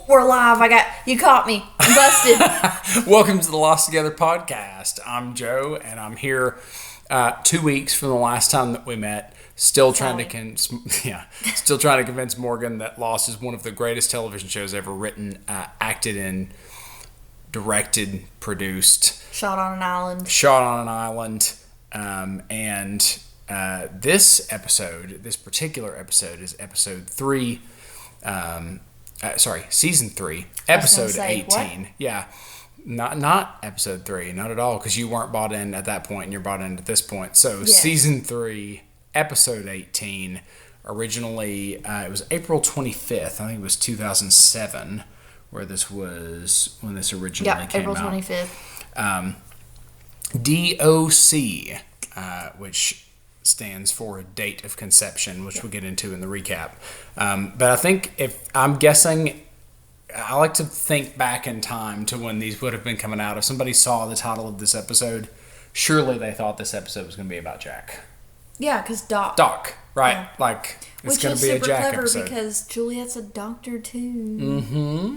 We're live. You caught me. I'm busted. Welcome to the Lost Together podcast. I'm Joe, and I'm here 2 weeks from the last time that we met. Still trying to convince Morgan that Lost is one of the greatest television shows ever written, acted in, directed, produced. Shot on an island. This particular episode is episode 3. Season 3, episode 18. What? Yeah, not episode 3, not at all, because you weren't bought in at that point, and you're bought in at this point. So yes. Season 3, episode 18. Originally, it was April 25th. I think it was 2007, when this originally came April out. 25th. D.O.C, which stands for date of conception, which we'll get into in the recap. But I think I like to think back in time to when these would have been coming out. If somebody saw the title of this episode, surely they thought this episode was going to be about Jack. Yeah, because Doc. Doc, right? Yeah. Like, it's going to be a Jack episode. Which is super clever because Juliet's a doctor too. Mm-hmm.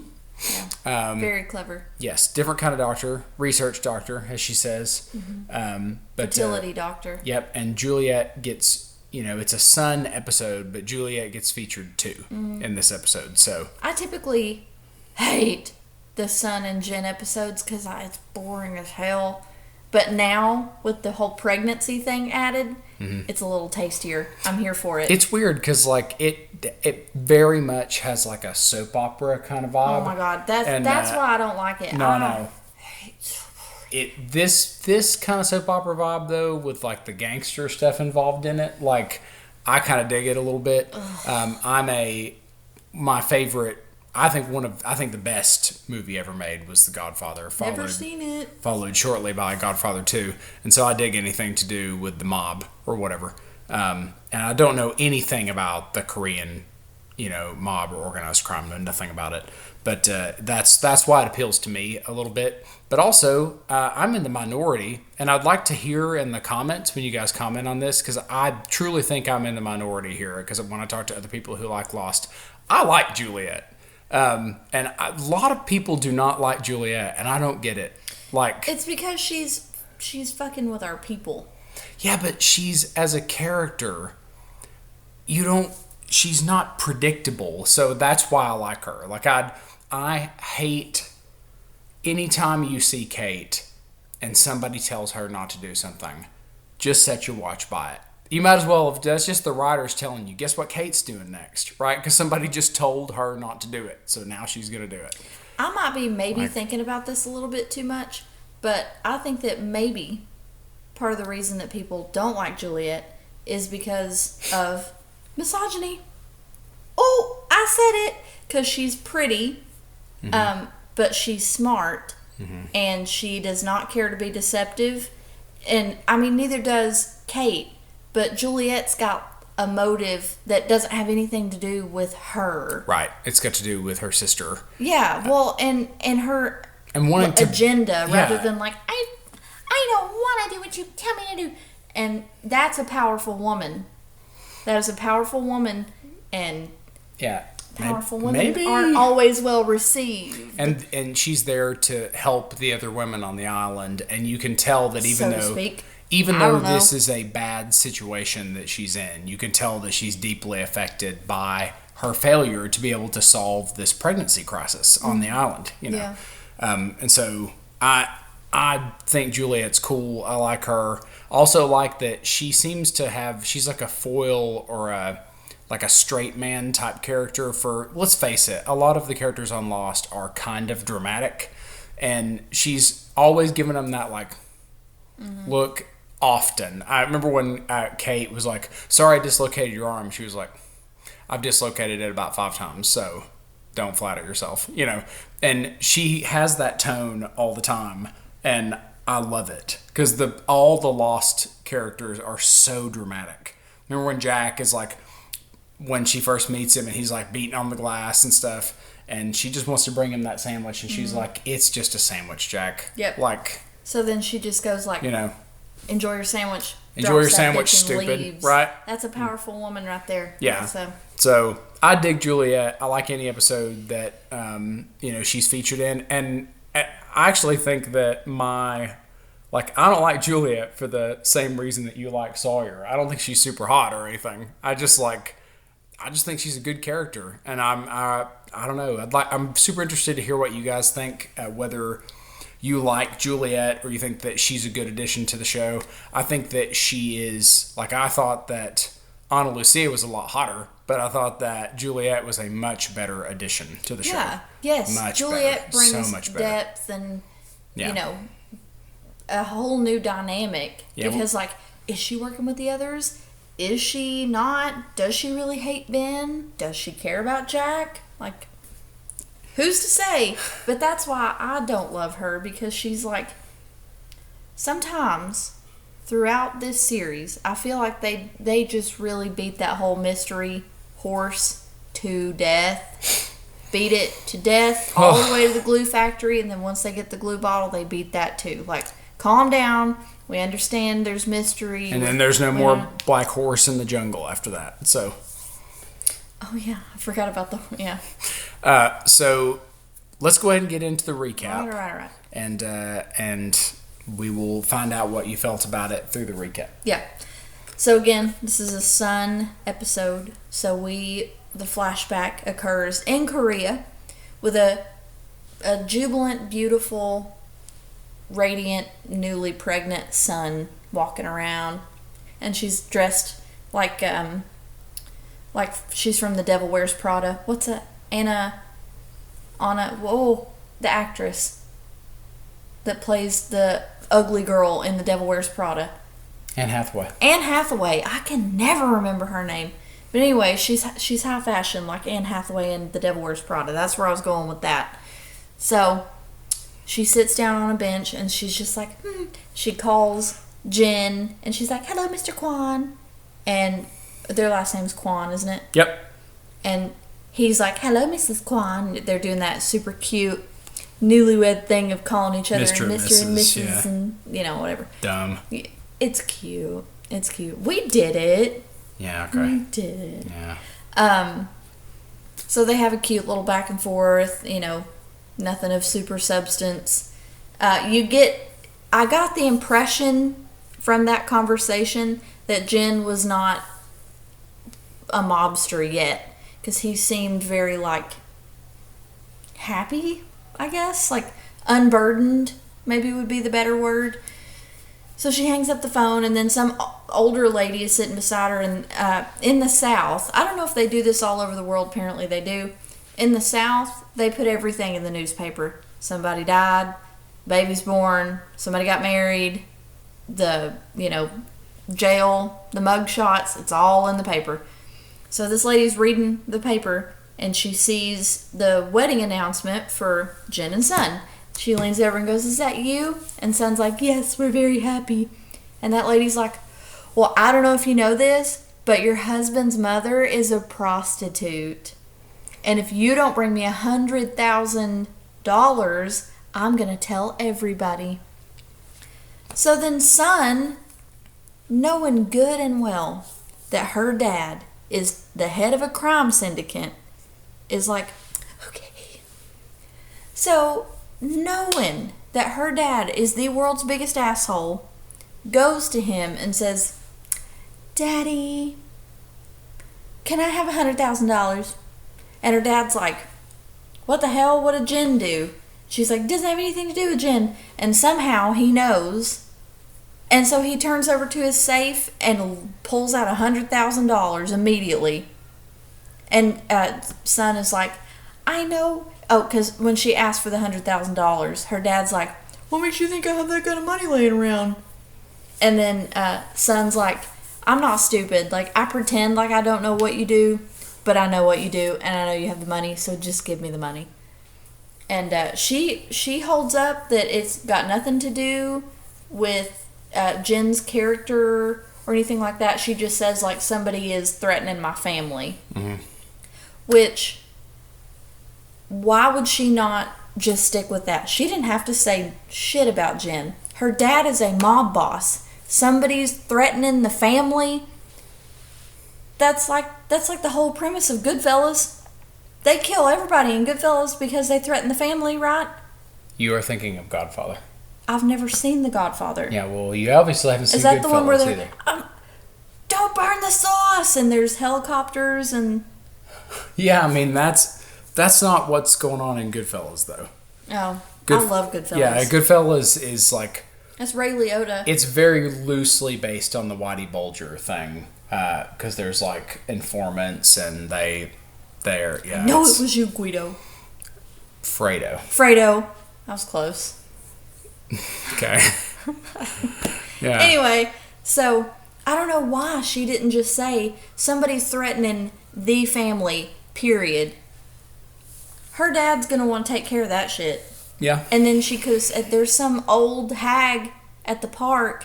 Yeah, very clever. Yes, different kind of doctor, research doctor, as she says. Mm-hmm. But fertility doctor. Yep, and Juliet gets, it's a son episode, but Juliet gets featured too in this episode. So I typically hate the Son and Jen episodes because it's boring as hell. But now, with the whole pregnancy thing added, it's a little tastier. I'm here for it. It's weird because, it very much has, a soap opera kind of vibe. Oh, my God. That's why I don't like it. No. This kind of soap opera vibe, though, with, the gangster stuff involved in it, I kind of dig it a little bit. My favorite... I think the best movie ever made was The Godfather. Never seen it. Followed shortly by Godfather 2. And so I dig anything to do with the mob or whatever. And I don't know anything about the Korean, mob or organized crime. Know nothing about it. But that's why it appeals to me a little bit. But also, I'm in the minority. And I'd like to hear in the comments when you guys comment on this, because I truly think I'm in the minority here. Because when I talk to other people who like Lost, I like Juliet. And a lot of people do not like Juliet, and I don't get it. It's because she's fucking with our people. Yeah, but she's, as a character, she's not predictable, so that's why I like her. I hate anytime you see Kate and somebody tells her not to do something, just set your watch by it. You might as well have, that's just the writers telling you, guess what Kate's doing next, right? Because somebody just told her not to do it, so now she's going to do it. I might be thinking about this a little bit too much, but I think that maybe part of the reason that people don't like Juliet is because of misogyny. Oh, I said it! Because she's pretty, but she's smart, and she does not care to be deceptive. And, neither does Kate. But Juliet's got a motive that doesn't have anything to do with her. Right. It's got to do with her sister. Yeah. Well, and her agenda rather than I don't want to do what you tell me to do. And that's a powerful woman. That is a powerful woman, and powerful women aren't always well received. And she's there to help the other women on the island, and you can tell that even though this is a bad situation that she's in, you can tell that she's deeply affected by her failure to be able to solve this pregnancy crisis on the island, Yeah. And so I think Juliet's cool. I like her. Also like that she's like a foil or a straight man type character for, let's face it, a lot of the characters on Lost are kind of dramatic. And she's always giving them that look. Often. I remember when Kate was like, sorry I dislocated your arm. She was like, I've dislocated it about 5 times, so don't flatter yourself. And she has that tone all the time, and I love it. Because all the Lost characters are so dramatic. Remember when Jack is when she first meets him and he's beating on the glass and stuff, and she just wants to bring him that sandwich, and she's like, it's just a sandwich, Jack. Yep. So then she just goes enjoy your sandwich. Enjoy your sandwich, stupid. Leaves. Right? That's a powerful woman right there. Yeah. So I dig Juliet. I like any episode that she's featured in, and I actually think that I don't like Juliet for the same reason that you like Sawyer. I don't think she's super hot or anything. I just think she's a good character, and I don't know. I'm super interested to hear what you guys think. Whether you like Juliet or you think that she's a good addition to the show. I think that she is. I thought that Ana Lucia was a lot hotter, but I thought that Juliet was a much better addition to the show. Yeah. Yes. Much Juliet better. brings so much depth and a whole new dynamic. Yeah, because is she working with the others? Is she not? Does she really hate Ben? Does she care about Jack? Who's to say? But that's why I don't love her, because she's sometimes throughout this series, I feel like they just really beat that whole mystery horse to death. Beat it to death all the way to the glue factory, and then once they get the glue bottle, they beat that too. Calm down. We understand there's mystery. And then there's no more black horse in the jungle after that. So. Oh yeah, I forgot about yeah. So let's go ahead and get into the recap. All right. And we will find out what you felt about it through the recap. Yeah. So again, this is a Sun episode. So the flashback occurs in Korea with a jubilant, beautiful, radiant, newly pregnant Sun walking around, and she's dressed like she's from The Devil Wears Prada. What's that? Anna, the actress that plays the ugly girl in The Devil Wears Prada. Anne Hathaway. I can never remember her name. But anyway, she's high fashion like Anne Hathaway in The Devil Wears Prada. That's where I was going with that. So she sits down on a bench and she's just she calls Jin and she's like, "Hello, Mr. Kwan." And their last name's Kwan, isn't it? Yep. And he's like, "Hello, Mrs. Kwan." They're doing that super cute newlywed thing of calling each other Mr. and Mrs. and whatever. Dumb. It's cute. We did it. Yeah, okay. We did it. Yeah. So they have a cute little back and forth, nothing of super substance. I got the impression from that conversation that Jin was not a mobster yet, because he seemed very happy, I guess, unburdened maybe would be the better word. So she hangs up the phone, and then some older lady is sitting beside her. And in the South, I don't know if they do this all over the world. Apparently they do. In the South, they put everything in the newspaper. Somebody died, baby's born, somebody got married, the jail, the mug shots. It's all in the paper. So this lady's reading the paper, and she sees the wedding announcement for Jin and Sun. She leans over and goes, "Is that you?" And Sun's like, "Yes, we're very happy." And that lady's like, "Well, I don't know if you know this, but your husband's mother is a prostitute. And if you don't bring me $100,000, I'm going to tell everybody." So then Sun, knowing good and well that her dad is the head of a crime syndicate, is like, okay. So knowing that her dad is the world's biggest asshole, goes to him and says, "Daddy, can I have $100,000? And her dad's like, "What the hell? What did Jin do?" She's like, "Doesn't have anything to do with Jin." And somehow he knows. And so he turns over to his safe and pulls out $100,000 immediately. And Sun is like, "I know." Oh, because when she asked for the $100,000, her dad's like, "What makes you think I have that kind of money laying around?" And then Sun's like, "I'm not stupid. I pretend like I don't know what you do, but I know what you do, and I know you have the money, so just give me the money." And she holds up that it's got nothing to do with Jin's character or anything like that. She just says, somebody is threatening my family. Mm-hmm. Which, why would she not just stick with that? She didn't have to say shit about Jin. Her dad is a mob boss. Somebody's threatening the family. That's that's like the whole premise of Goodfellas. They kill everybody in Goodfellas because they threaten the family, right? You are thinking of Godfather. I've never seen The Godfather. Yeah, well, you obviously haven't seen Goodfellas either. Is that the one where they're, don't burn the sauce, and there's helicopters and... Yeah, I mean, that's not what's going on in Goodfellas, though. Oh, I love Goodfellas. Yeah, Goodfellas is like... That's Ray Liotta. It's very loosely based on the Whitey Bulger thing, because there's like informants, and they're... Yeah, no, it was you, Guido. Fredo. I was close. Okay. Yeah. Anyway, so I don't know why she didn't just say somebody's threatening the family, period. Her dad's going to want to take care of that shit. Yeah. And then she could have said, there's some old hag at the park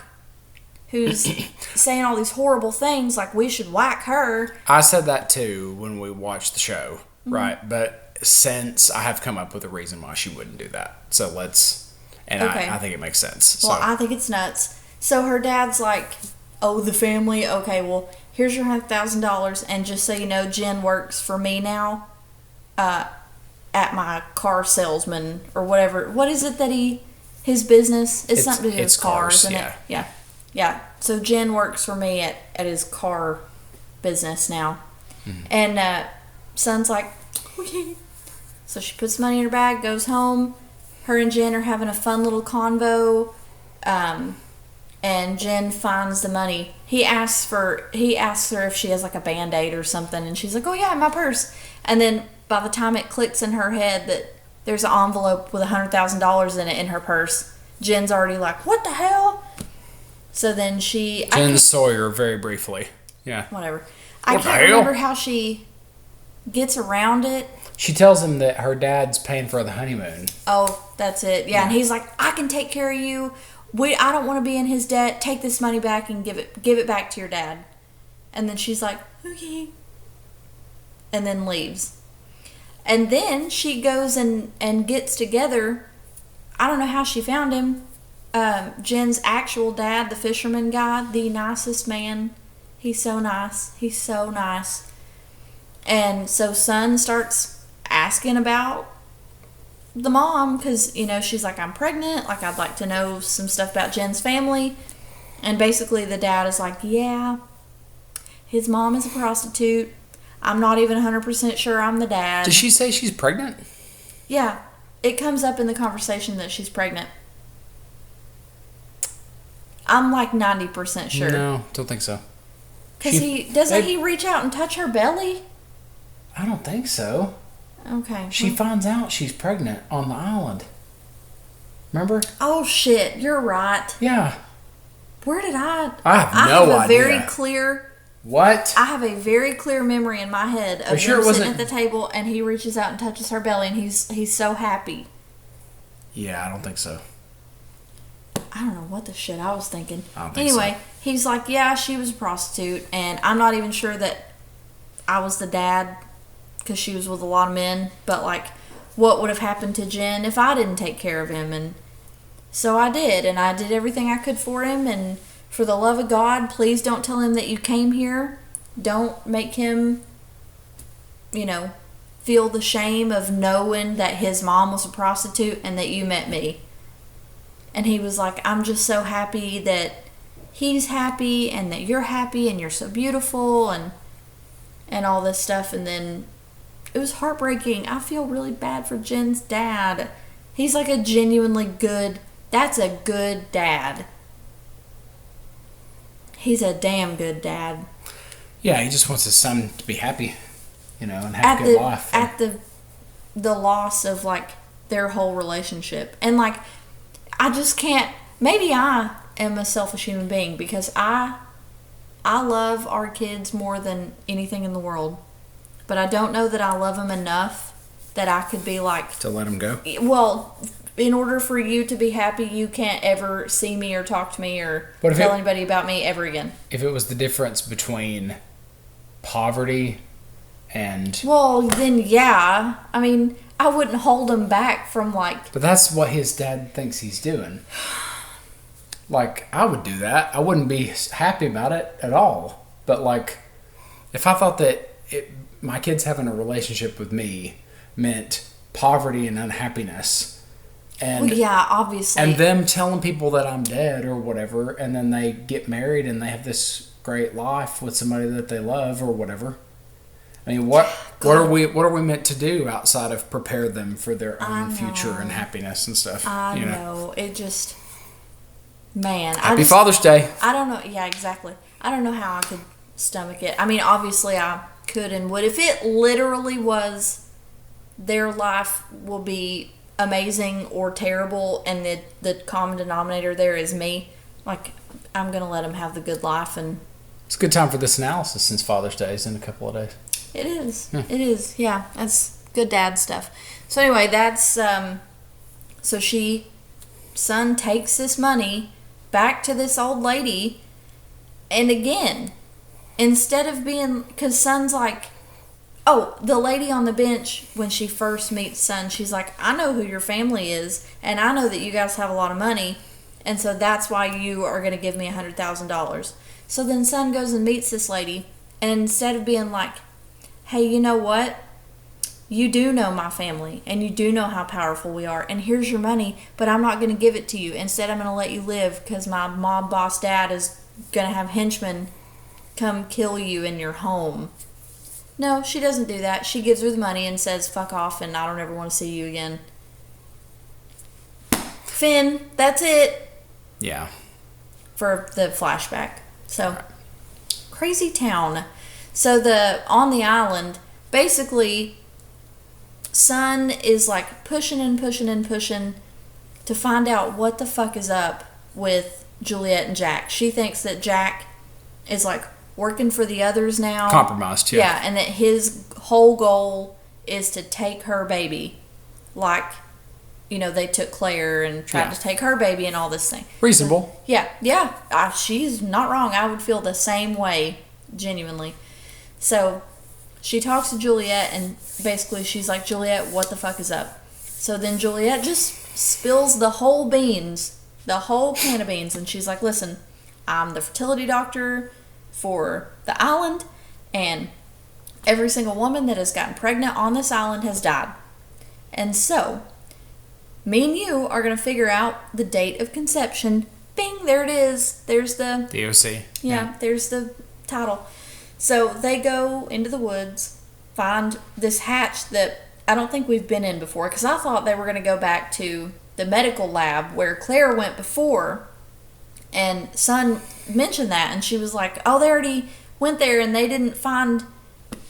who's saying all these horrible things, like we should whack her. I said that too when we watched the show, right? But since I have come up with a reason why she wouldn't do that. So let's... And okay. I think it makes sense. Well, I think it's nuts. So her dad's like, oh, the family? Okay, well, here's your $100,000. And just so you know, Jen works for me now at my car salesman or whatever. What is it that his business? It's something to do with cars, isn't it? Yeah. So Jen works for me at his car business now. Mm-hmm. And son's like, okay. So she puts money in her bag, goes home. Her and Jen are having a fun little convo, and Jen finds the money. He asks her if she has like a Band-Aid or something, and she's like, oh yeah, my purse. And then by the time it clicks in her head that there's an envelope with $100,000 in it in her purse, Jen's already like, what the hell? So then Jen Sawyer, very briefly. Yeah. Whatever. I can't remember how she gets around it. She tells him that her dad's paying for the honeymoon. Oh, that's it. Yeah, and he's like, I can take care of you. I don't want to be in his debt. Take this money back and give it back to your dad. And then she's like, okay. And then leaves. And then she goes and gets together. I don't know how she found him. Jen's actual dad, the fisherman guy, the nicest man. He's so nice. And so son starts asking about the mom because, she's like, I'm pregnant. Like, I'd like to know some stuff about Jen's family. And basically the dad is like, yeah, his mom is a prostitute. I'm not even 100% sure I'm the dad. Did she say she's pregnant? Yeah. It comes up in the conversation that she's pregnant. I'm like 90% sure. No, don't think so. Because he reach out and touch her belly? I don't think so. Okay. She finds out she's pregnant on the island. Remember? Oh, shit. You're right. Yeah. Where did I have no idea. I have a very clear... What? I have a very clear memory in my head of him sitting at the table and he reaches out and touches her belly and he's so happy. Yeah, I don't think so. I don't know what the shit I was thinking. I don't think so. He's like, yeah, she was a prostitute and I'm not even sure that I was the dad because she was with a lot of men, but like what would have happened to Jen if I didn't take care of him? And so I did, and I did everything I could for him, and for the love of God, please don't tell him that you came here. Don't make him, feel the shame of knowing that his mom was a prostitute and that you met me. And he was like, I'm just so happy that he's happy and that you're happy and you're so beautiful and all this stuff. And then it was heartbreaking. I feel really bad for Jen's dad. He's like a genuinely good, that's a good dad. He's a damn good dad. Yeah, he just wants his son to be happy, and have a good life. At the loss of, like, their whole relationship. And, like, I just can't, maybe I am a selfish human being because I love our kids more than anything in the world. But I don't know that I love them enough that I could be like... To let them go? Well, in order for you to be happy, you can't ever see me or talk to me or tell anybody about me ever again. If it was the difference between poverty and... Well, then yeah. I mean, I wouldn't hold him back from like... But that's what his dad thinks he's doing. Like, I would do that. I wouldn't be happy about it at all. But like, if I thought that my kids having a relationship with me meant poverty and unhappiness. And, well, yeah, obviously. And them telling people that I'm dead or whatever, and then they get married and they have this great life with somebody that they love or whatever. I mean, what are we meant to do outside of prepare them for their own future and happiness and stuff? I know. It just, man. Happy Father's Day. I don't know. Yeah, exactly. I don't know how I could stomach it. I mean, obviously I could and would. If it literally was their life will be amazing or terrible and the common denominator there is me, like, I'm going to let them have the good life. And it's a good time for this analysis since Father's Day is in a couple of days. It is. Yeah. It is. Yeah, that's good dad stuff. So anyway, that's so son takes this money back to this old lady, and again, instead of being, because son's like, oh, the lady on the bench when she first meets son, she's like, I know who your family is, and I know that you guys have a lot of money, and so that's why you are going to give me $100,000. So then son goes and meets this lady, and instead of being like, hey, you know what? You do know my family, and you do know how powerful we are, and here's your money, but I'm not going to give it to you. Instead, I'm going to let you live because my mob boss dad is going to have henchmen come kill you in your home. No, she doesn't do that. She gives her the money and says, fuck off, and I don't ever want to see you again. Finn, that's it. Yeah. For the flashback. So, crazy town. So on the island, basically, son is like pushing and pushing and pushing to find out what the fuck is up with Juliet and Jack. She thinks that Jack is like working for the others now. Compromised, yeah. Yeah, and that his whole goal is to take her baby. Like, you know, they took Claire and tried to take her baby and all this thing. Reasonable. So, yeah. She's not wrong. I would feel the same way, genuinely. So she talks to Juliet, and basically she's like, Juliet, what the fuck is up? So then Juliet just spills the whole beans, the whole can of beans, and she's like, listen, I'm the fertility doctor for the island, and every single woman that has gotten pregnant on this island has died. And so, me and you are going to figure out the date of conception. Bing, there it is. There's the D.O.C. Yeah, there's the title. So they go into the woods, find this hatch that I don't think we've been in before, because I thought they were going to go back to the medical lab where Claire went before, and son mentioned that, and she was like, oh, they already went there and they didn't find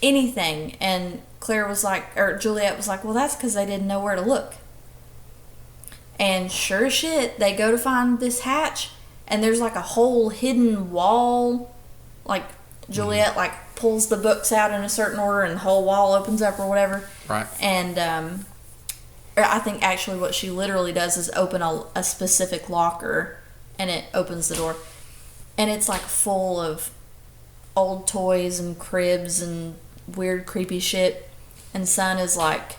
anything. And Claire was like, or Juliet was like, well, that's because they didn't know where to look. And sure as shit, they go to find this hatch, and there's like a whole hidden wall, like Juliet like pulls the books out in a certain order and the whole wall opens up or whatever. Right. And I think actually what she literally does is open a specific locker, and it opens the door. And it's like full of old toys and cribs and weird creepy shit. And son is like,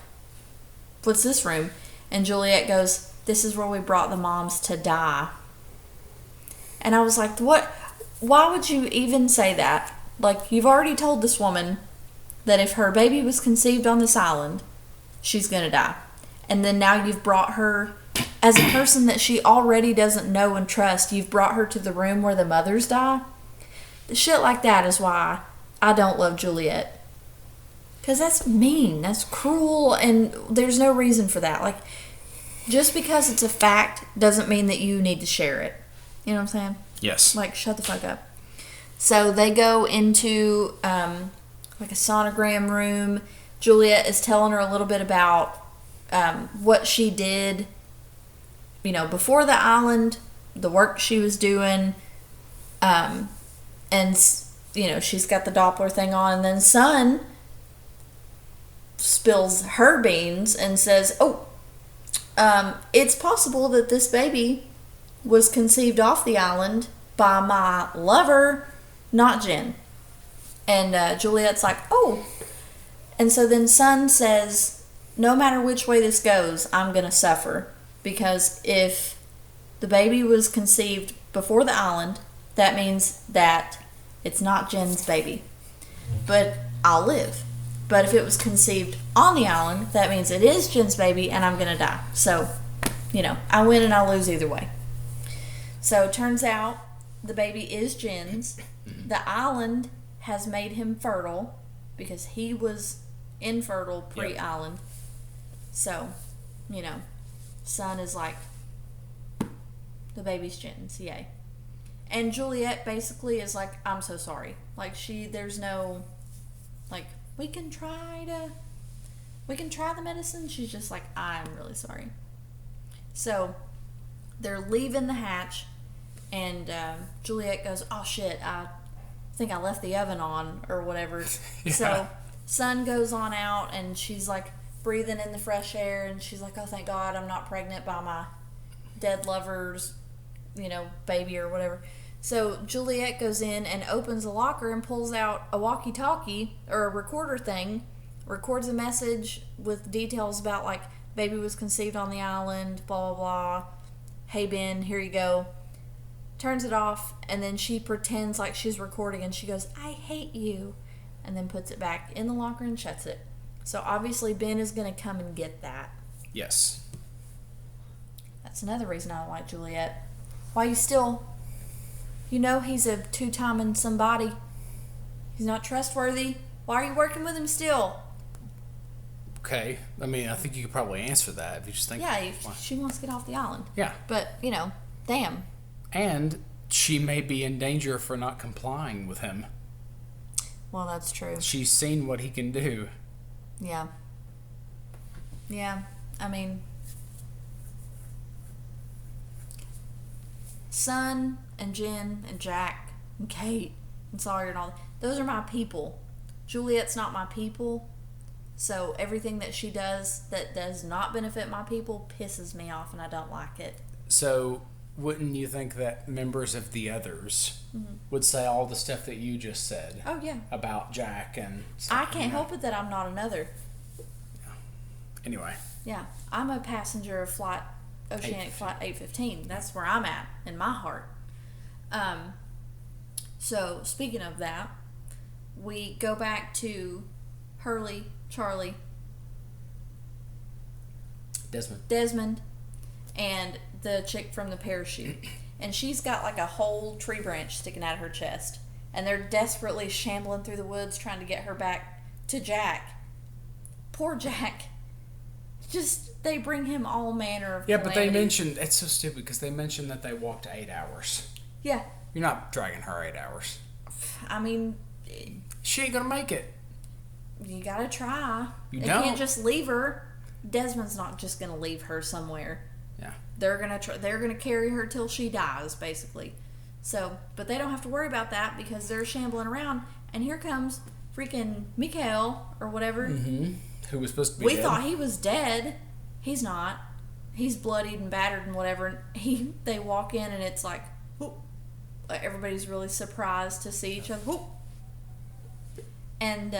what's this room? And Juliet goes, this is where we brought the moms to die. And I was like, what? Why would you even say that? Like, you've already told this woman that if her baby was conceived on this island, she's going to die. And then now you've brought her, as a person that she already doesn't know and trust, you've brought her to the room where the mothers die. Shit like that is why I don't love Juliet. Because that's mean. That's cruel. And there's no reason for that. Like, just because it's a fact doesn't mean that you need to share it. You know what I'm saying? Yes. Like, shut the fuck up. So they go into like a sonogram room. Juliet is telling her a little bit about what she did, you know, before the island, the work she was doing, and, you know, she's got the Doppler thing on. And then son spills her beans and says, it's possible that this baby was conceived off the island by my lover, not Jen. And Juliet's like, oh. And so then son says, no matter which way this goes, I'm going to suffer. Because if the baby was conceived before the island, that means that it's not Jen's baby. But I'll live. But if it was conceived on the island, that means it is Jen's baby and I'm going to die. So, I win and I lose either way. So it turns out the baby is Jen's. The island has made him fertile because he was infertile pre-island. Yep. So, Sun is like, the baby's Jen's, yay. And Juliet basically is like, I'm so sorry. Like, there's no, like, we can try the medicine. She's just like, I'm really sorry. So they're leaving the hatch, and Juliet goes, oh shit, I think I left the oven on or whatever. Yeah. So Sun goes on out, and she's like breathing in the fresh air, and she's like, oh thank God I'm not pregnant by my dead lover's baby or whatever. So Juliet goes in and opens a locker and pulls out a walkie-talkie or a recorder thing, records a message with details about like baby was conceived on the island, blah blah blah. Hey Ben, here you go. Turns it off, and then she pretends like she's recording, and she goes, I hate you, and then puts it back in the locker and shuts it. So obviously Ben is going to come and get that. Yes. That's another reason I don't like Juliet. Why you still... he's a two-timing somebody. He's not trustworthy. Why are you working with him still? Okay. I mean, I think you could probably answer that if you just think... Yeah, she wants to get off the island. Yeah. But, damn. And she may be in danger for not complying with him. Well, that's true. She's seen what he can do. Yeah. Yeah. I mean... Sun and Jen and Jack and Kate and Sawyer and all that, those are my people. Juliet's not my people, so everything that she does that does not benefit my people pisses me off and I don't like it. So wouldn't you think that members of the others would say all the stuff that you just said? Oh yeah. About Jack and I can't help it that I'm not another. Yeah. Anyway. Yeah, I'm a passenger of Oceanic Flight 815. That's where I'm at in my heart. So speaking of that, we go back to Hurley, Charlie, Desmond, and the chick from the parachute. And she's got like a whole tree branch sticking out of her chest. And they're desperately shambling through the woods trying to get her back to Jack. Poor Jack. They bring him all manner of calamity. But they mentioned, it's so stupid because they mentioned that they walked 8 hours. Yeah. You're not dragging her 8 hours. I mean... She ain't gonna make it. You gotta try. You can't just leave her. Desmond's not just gonna leave her somewhere. Yeah. They're gonna carry her till she dies, basically. So, but they don't have to worry about that because they're shambling around, and here comes freaking Mikhail, or whatever. Mm-hmm. Who was supposed to be dead. We thought he was dead. He's not. He's bloodied and battered and whatever. They walk in and it's like, whoop. Like everybody's really surprised to see each other. Whoop. And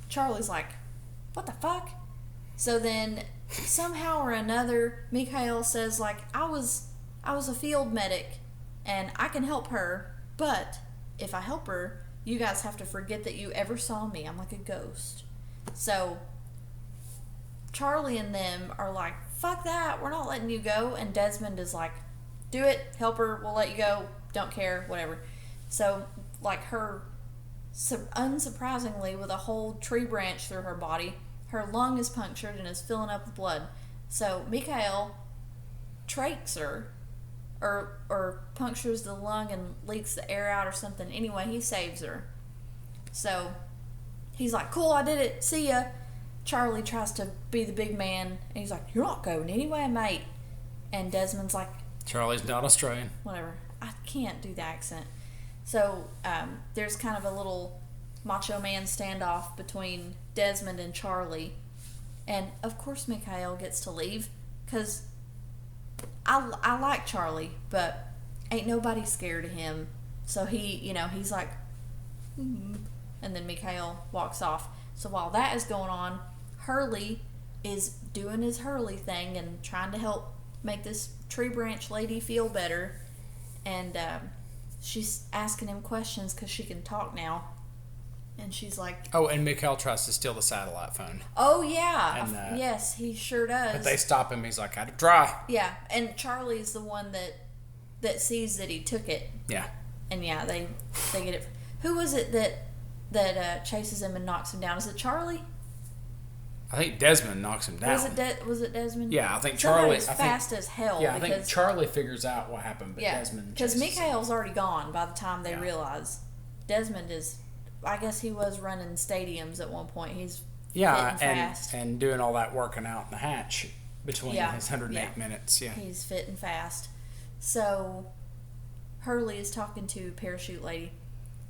Charlie's like, what the fuck? So then somehow or another, Mikhail says like, I was a field medic and I can help her, but if I help her, you guys have to forget that you ever saw me. I'm like a ghost. So Charlie and them are like, fuck that, we're not letting you go. And Desmond is like, do it, help her, we'll let you go, don't care, whatever. So like her, unsurprisingly, with a whole tree branch through her body, her lung is punctured and is filling up with blood. So Mikhail trachs her, or punctures the lung and leaks the air out or something. Anyway, he saves her. So he's like, cool, I did it, see ya. Charlie tries to be the big man, and he's like, you're not going anywhere, mate. And Desmond's like, Charlie's not Australian. Whatever. I can't do the accent. So there's kind of a little macho man standoff between Desmond and Charlie. And, of course, Mikhail gets to leave, because I like Charlie, but ain't nobody scared of him. So he's like, and then Mikhail walks off. So while that is going on, Hurley is doing his Hurley thing and trying to help make this tree branch lady feel better. And she's asking him questions because she can talk now. And she's like... Oh, and Mikhail tries to steal the satellite phone. Oh, yeah. And, yes, he sure does. But they stop him. He's like, I had to try. Yeah, and Charlie's the one that sees that he took it. Yeah. And, yeah, they get it. Who was it that chases him and knocks him down? Is it Charlie? I think Desmond knocks him down. Was it Desmond? Yeah, I think Charlie... was fast as hell. Yeah, I think Charlie figures out what happened, but Desmond... Because Mikhail's already gone by the time they realize. Desmond is... I guess he was running stadiums at one point. He's fast. And doing all that working out in the hatch between his 108 minutes. Yeah, he's fit and fast. So Hurley is talking to Parachute Lady,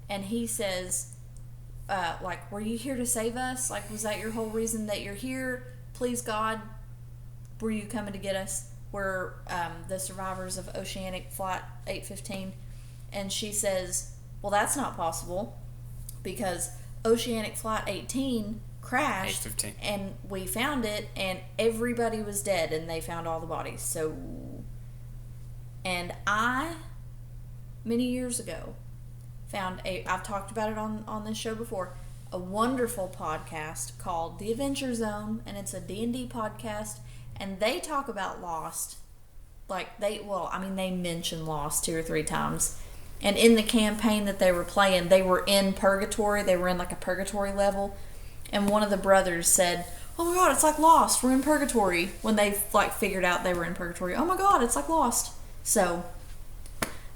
and he says, like, were you here to save us? Like, was that your whole reason that you're here? Please, God, were you coming to get us? We're the survivors of Oceanic Flight 815. And she says, well, that's not possible, because Oceanic Flight 18 crashed, 815. And we found it, and everybody was dead, and they found all the bodies. So, and I, many years ago, found I've talked about it on this show before, a wonderful podcast called The Adventure Zone, and it's a D&D podcast, and they talk about Lost. Like, they mention Lost 2 or 3 times. And in the campaign that they were playing, they were in purgatory. They were in like a purgatory level. And one of the brothers said, oh my God, it's like Lost. We're in purgatory. When they like figured out they were in purgatory. Oh my God, it's like Lost. So,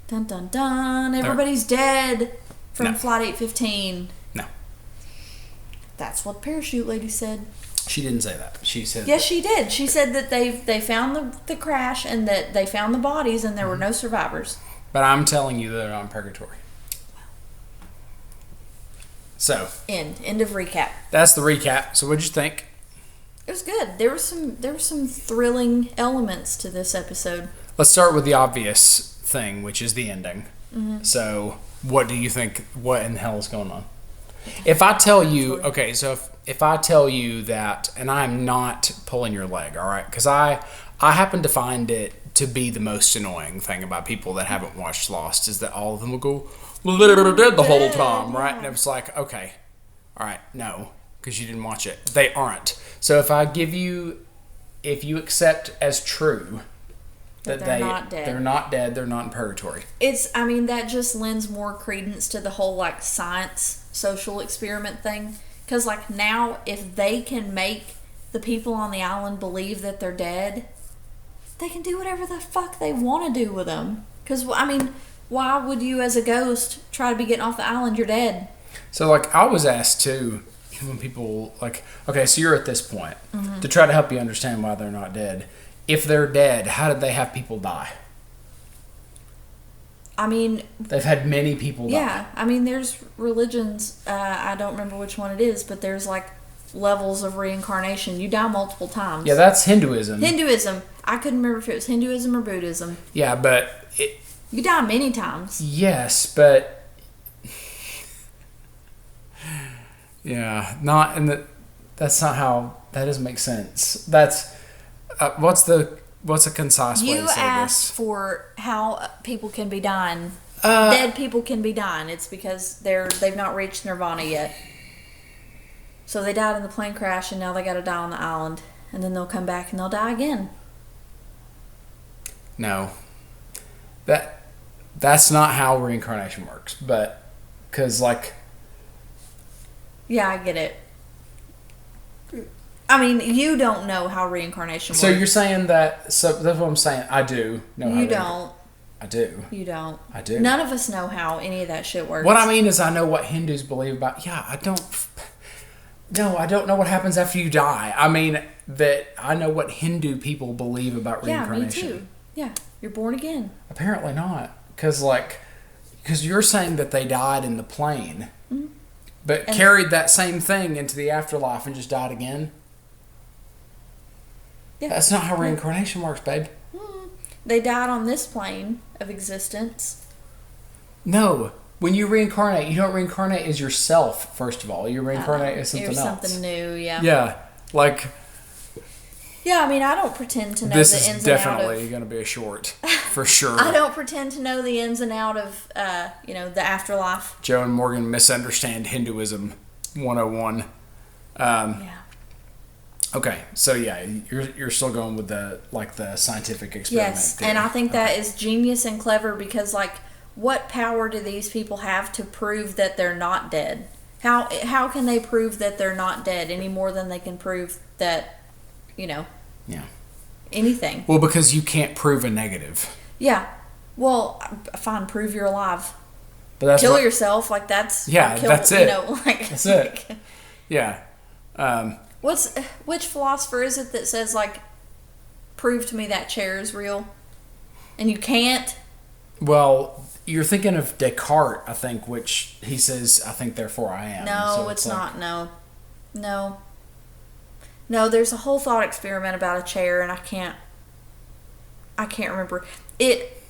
dun dun dun. Everybody's dead from Flight 815. No. That's what Parachute Lady said. She didn't say that. She said... Yes, she did. She said that they found the crash and that they found the bodies and there were no survivors. But I'm telling you they're on purgatory. So. End of recap. That's the recap. So what'd you think? It was good. There were some thrilling elements to this episode. Let's start with the obvious thing, which is the ending. Mm-hmm. So what do you think? What in the hell is going on? If I tell you, okay, so if I tell you that, and I'm not pulling your leg, all right, because I happen to find it to be the most annoying thing about people that haven't watched Lost is that all of them will go, well, they were dead the whole time, right? And it's like, okay, all right, no, because you didn't watch it. They aren't. So if you accept as true that they're not dead, they're not in purgatory. That just lends more credence to the whole like science social experiment thing. Because like now, if they can make the people on the island believe that they're dead, they can do whatever the fuck they want to do with them. Because, why would you as a ghost try to be getting off the island? You're dead. So, like, I was asked, too, when people, like, okay, so you're at this point, to try to help you understand why they're not dead. If they're dead, how did they have people die? They've had many people die. Yeah, there's religions, I don't remember which one it is, but there's, like, levels of reincarnation. You die multiple times. Yeah, that's Hinduism. I couldn't remember if it was Hinduism or Buddhism. Yeah, but... you die many times. Yes, but... yeah, not in the... That's not how... That doesn't make sense. That's... what's a concise way to say this? You asked for how people can be dying. Dead people can be dying. It's because they've not reached nirvana yet. So they died in the plane crash and now they got to die on the island. And then they'll come back and they'll die again. No. That's not how reincarnation works. But, because, like... Yeah, I get it. You don't know how reincarnation works. So you're saying that... So that's what I'm saying. I do know how. You don't. I do. You don't. I do. None of us know how any of that shit works. What I mean is I know what Hindus believe about... Yeah, I don't... No, I don't know what happens after you die. That I know what Hindu people believe about reincarnation. Yeah, me too. Yeah, you're born again. Apparently not. Because you're saying that they died in the plane, but carried that same thing into the afterlife and just died again. Yeah. That's not how reincarnation works, babe. They died on this plane of existence. No. When you reincarnate, you don't reincarnate as yourself, first of all. You reincarnate as something else. Something new, yeah. Yeah. Like... Yeah, I don't pretend to know this the ins is and outs. Definitely going to be a short for sure. I don't pretend to know the ins and out of, the afterlife. Joe and Morgan misunderstand Hinduism 101. Yeah. Okay, so yeah, you're still going with the scientific experiment. Yes, theory. And I think that is genius and clever because, what power do these people have to prove that they're not dead? How can they prove that they're not dead any more than they can prove that, Yeah. anything? Well, because you can't prove a negative. Yeah. Well, fine, prove you're alive. But that's kill yourself, that's... Yeah, that's it. That's it. Yeah. Which philosopher is it that says, prove to me that chair is real? And you can't? Well, you're thinking of Descartes, I think, which he says, I think, therefore I am. No, so it's not. No. No, there's a whole thought experiment about a chair, and I can't remember.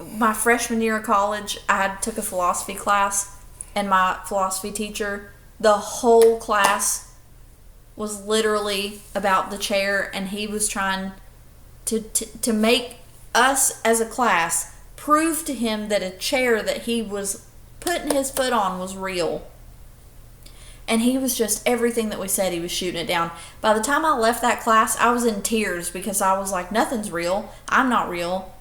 My freshman year of college, I took a philosophy class, and my philosophy teacher, the whole class was literally about the chair, and he was trying to make us as a class prove to him that a chair that he was putting his foot on was real. And he was just, everything that we said, he was shooting it down. By the time I left that class, I was in tears because I was like, nothing's real. I'm not real.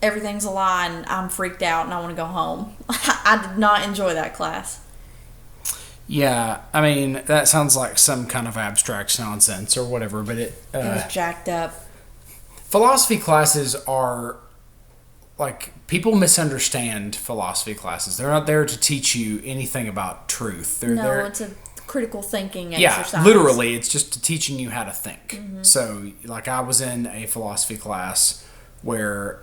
Everything's a lie, and I'm freaked out, and I want to go home. I did not enjoy that class. Yeah, I mean, that sounds like some kind of abstract nonsense or whatever, but it was jacked up. Philosophy classes are, people misunderstand philosophy classes. They're not there to teach you anything about truth. It's a critical thinking exercise. Yeah, literally, it's just teaching you how to think. Mm-hmm. So, I was in a philosophy class where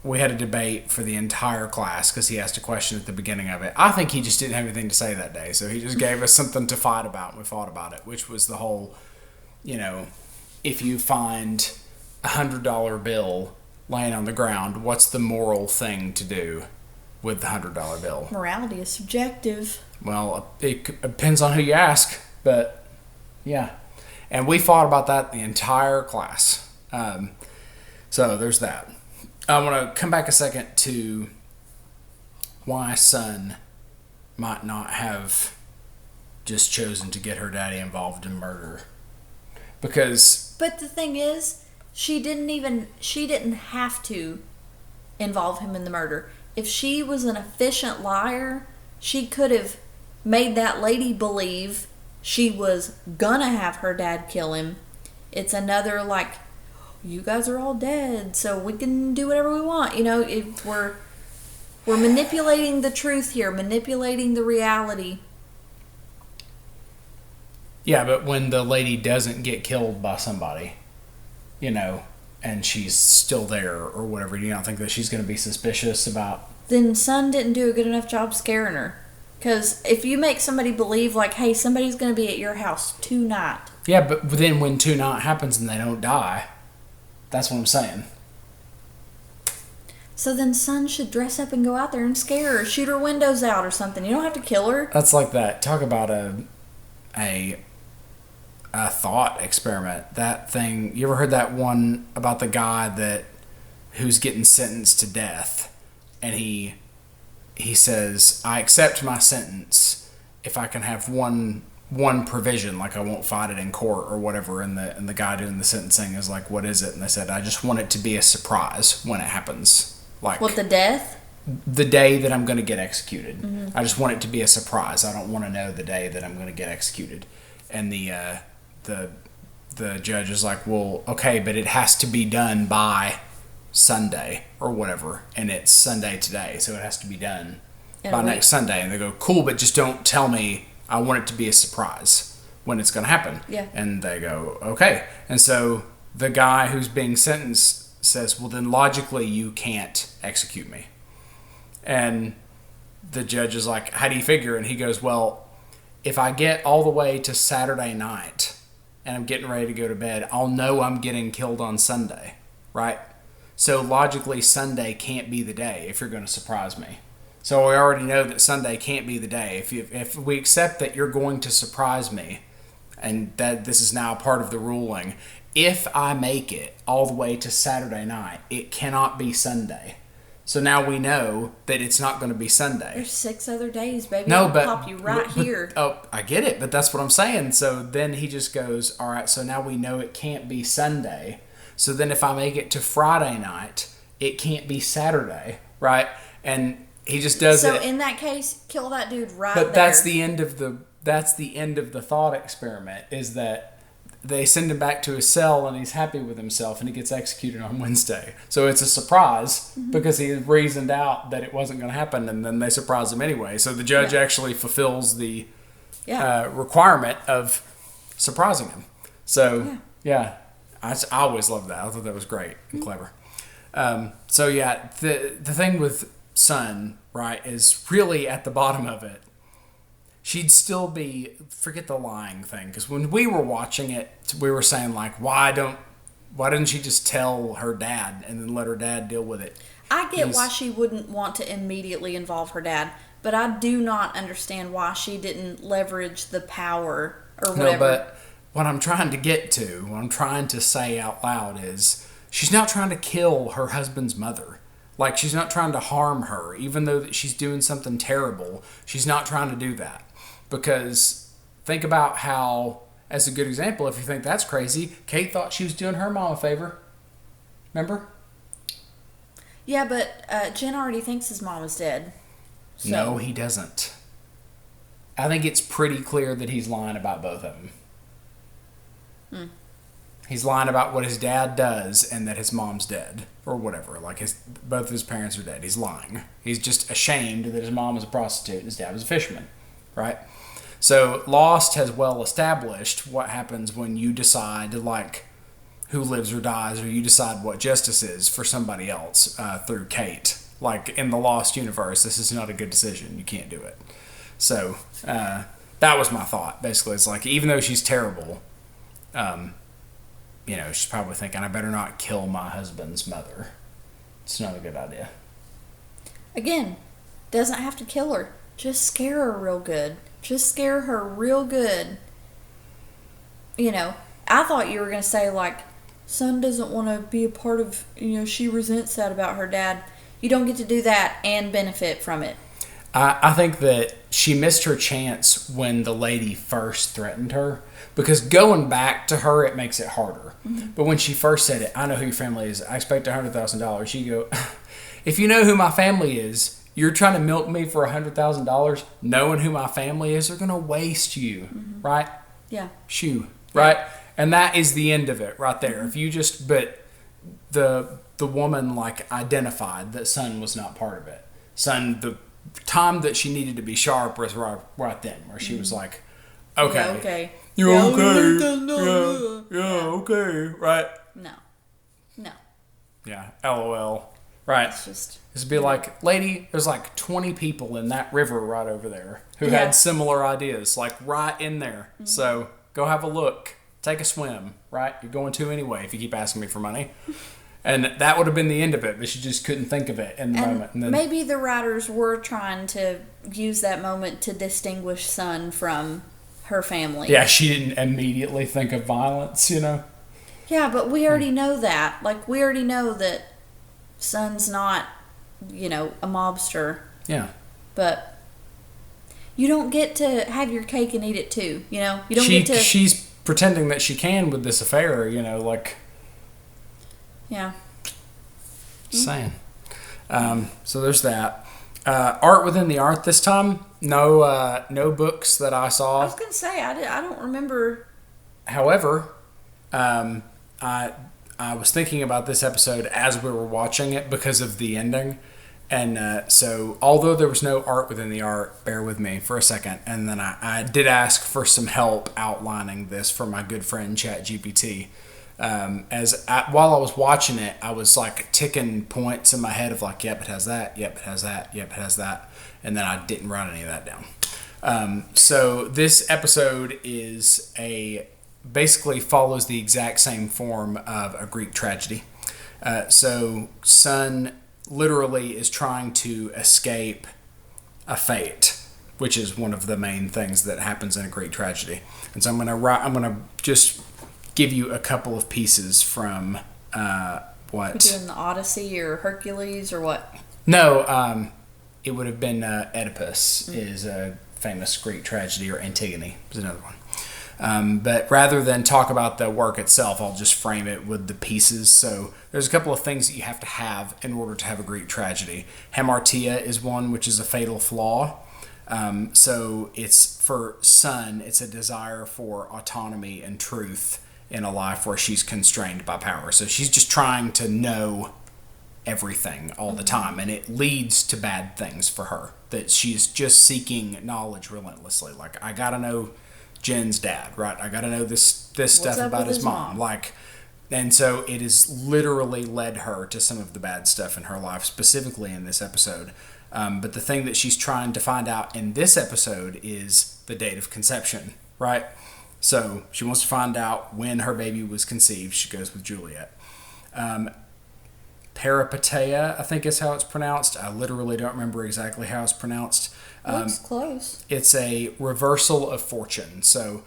we had a debate for the entire class because he asked a question at the beginning of it. I think he just didn't have anything to say that day, so he just gave us something to fight about, and we fought about it, which was the whole, if you find $100 bill laying on the ground, what's the moral thing to do with the $100 bill? Morality is subjective. Well, it depends on who you ask, but yeah. And we fought about that the entire class. So there's that. I want to come back a second to why Sun might not have just chosen to get her daddy involved in murder. But the thing is, she didn't have to involve him in the murder. If she was an efficient liar, she could have made that lady believe she was gonna have her dad kill him. It's another you guys are all dead, so we can do whatever we want. We're manipulating the truth here, manipulating the reality. Yeah, but when the lady doesn't get killed by somebody, and she's still there or whatever, you don't think that she's going to be suspicious about? Then Sun didn't do a good enough job scaring her. Because if you make somebody believe, hey, somebody's going to be at your house tonight. Yeah, but then when tonight happens and they don't die, that's what I'm saying. So then Sun should dress up and go out there and scare her, shoot her windows out or something. You don't have to kill her. That's like that. Talk about a thought experiment. That thing. You ever heard that one about the guy who's getting sentenced to death, and he says, "I accept my sentence if I can have one provision, I won't fight it in court or whatever." And the guy doing the sentencing is like, "What is it?" And they said, "I just want it to be a surprise when it happens." What, the death? The day that I'm going to get executed. Mm-hmm. I just want it to be a surprise. I don't want to know the day that I'm going to get executed. And the judge is like, "Well, okay, but it has to be done by Sunday or whatever, and it's Sunday today, so it has to be done by next Sunday." And they go, "Cool, but just don't tell me. I want it to be a surprise when it's going to happen." Yeah. And they go, "Okay." And so the guy who's being sentenced says, "Well, then logically you can't execute me." And the judge is like, "How do you figure?" And he goes, "Well, if I get all the way to Saturday night and I'm getting ready to go to bed, I'll know I'm getting killed on Sunday, right? So logically Sunday can't be the day if you're going to surprise me. So we already know that Sunday can't be the day. If we accept that you're going to surprise me, and that this is now part of the ruling, if I make it all the way to Saturday night, it cannot be Sunday. So now we know that it's not going to be Sunday. There's 6 other days, baby. No, I'll pop you here. Oh, I get it, but that's what I'm saying. So then he just goes, all right, so now we know it can't be Sunday. So then if I make it to Friday night, it can't be Saturday, right? And he just does it. So in that case, kill that dude right there. But that's the end of the thought experiment, is that they send him back to his cell and he's happy with himself and he gets executed on Wednesday. So it's a surprise because he reasoned out that it wasn't going to happen, and then they surprise him anyway. So the judge actually fulfills the requirement of surprising him. So I always loved that. I thought that was great and clever. The thing with Sun, right, is really at the bottom of it. She'd still be, forget the lying thing, because when we were watching it, we were saying, like, why didn't she just tell her dad and then let her dad deal with it? I get why she wouldn't want to immediately involve her dad, but I do not understand why she didn't leverage the power or whatever. No, but what I'm trying to get to, what I'm trying to say out loud is, she's not trying to kill her husband's mother. Like, she's not trying to harm her, even though she's doing something terrible. She's not trying to do that. Because think about how, as a good example, if you think that's crazy, Kate thought she was doing her mom a favor. Remember? Yeah, but Jen already thinks his mom is dead. So. No, he doesn't. I think it's pretty clear that he's lying about both of them. He's lying about what his dad does and that his mom's dead. Or whatever. Like, both of his parents are dead. He's lying. He's just ashamed that his mom is a prostitute and his dad was a fisherman. Right? So Lost has well established what happens when you decide, like, who lives or dies, or you decide what justice is for somebody else through Kate. Like, in the Lost universe, this is not a good decision. You can't do it. So that was my thought. Basically, it's like, even though she's terrible, she's probably thinking, I better not kill my husband's mother. It's not a good idea. Again, doesn't have to kill her. Just scare her real good. Just scare her real good. I thought you were going to say, like, Sun doesn't want to be a part of, she resents that about her dad. You don't get to do that and benefit from it. I think that she missed her chance when the lady first threatened her. Because going back to her, it makes it harder. Mm-hmm. But when she first said it, I know who your family is. I expect $100,000. You go, if you know who my family is, you're trying to milk me for $100,000, knowing who my family is, they're going to waste you, right? Yeah. Shoo, right? And that is the end of it right there. If you just, but the woman, like, identified that Sun was not part of it. Sun, the time that she needed to be sharp was right then, where she was like, okay. Yeah, okay. You're okay. Yeah, okay, right? No. Yeah, LOL. Right. It's just... It'd be like, lady, there's like 20 people in that river right over there who had similar ideas, like right in there. Mm-hmm. So go have a look. Take a swim, right? You're going to anyway if you keep asking me for money. And that would have been the end of it, but she just couldn't think of it in the moment. And then, maybe the writers were trying to use that moment to distinguish Sun from her family. Yeah, she didn't immediately think of violence, Yeah, but we already know that. Like, we already know that Sun's not, a mobster. Yeah. But you don't get to have your cake and eat it too, You don't get to... She's pretending that she can with this affair, like... Yeah. Just saying. So there's that. Art within the art this time. No books that I saw. I was going to say, I don't remember. However, I was thinking about this episode as we were watching it because of the ending. And so, although there was no art within the art, bear with me for a second. And then I did ask for some help outlining this from my good friend ChatGPT. While I was watching it, I was like ticking points in my head of like, yep, it has that, yep, it has that, yep, it has that. And then I didn't write any of that down. So this episode basically follows the exact same form of a Greek tragedy. So Sun literally is trying to escape a fate, which is one of the main things that happens in a Greek tragedy. And so I'm gonna just give you a couple of pieces from what? We're doing the Odyssey or Hercules or what? No, it would have been Oedipus is a famous Greek tragedy, or Antigone is another one. But rather than talk about the work itself, I'll just frame it with the pieces. So there's a couple of things that you have to have in order to have a Greek tragedy. Hamartia is one, which is a fatal flaw. So it's for Sun, it's a desire for autonomy and truth in a life where she's constrained by power. So she's just trying to know everything all the time, and it leads to bad things for her, that she's just seeking knowledge relentlessly. Like, I gotta know Jen's dad, right? I gotta know this stuff about his mom. Like, and so it has literally led her to some of the bad stuff in her life, specifically in this episode. But the thing that she's trying to find out in this episode is the date of conception, right? So she wants to find out when her baby was conceived. She goes with Juliet. Peripeteia, I think is how it's pronounced. I literally don't remember exactly how it's pronounced. Looks close. It's a reversal of fortune. So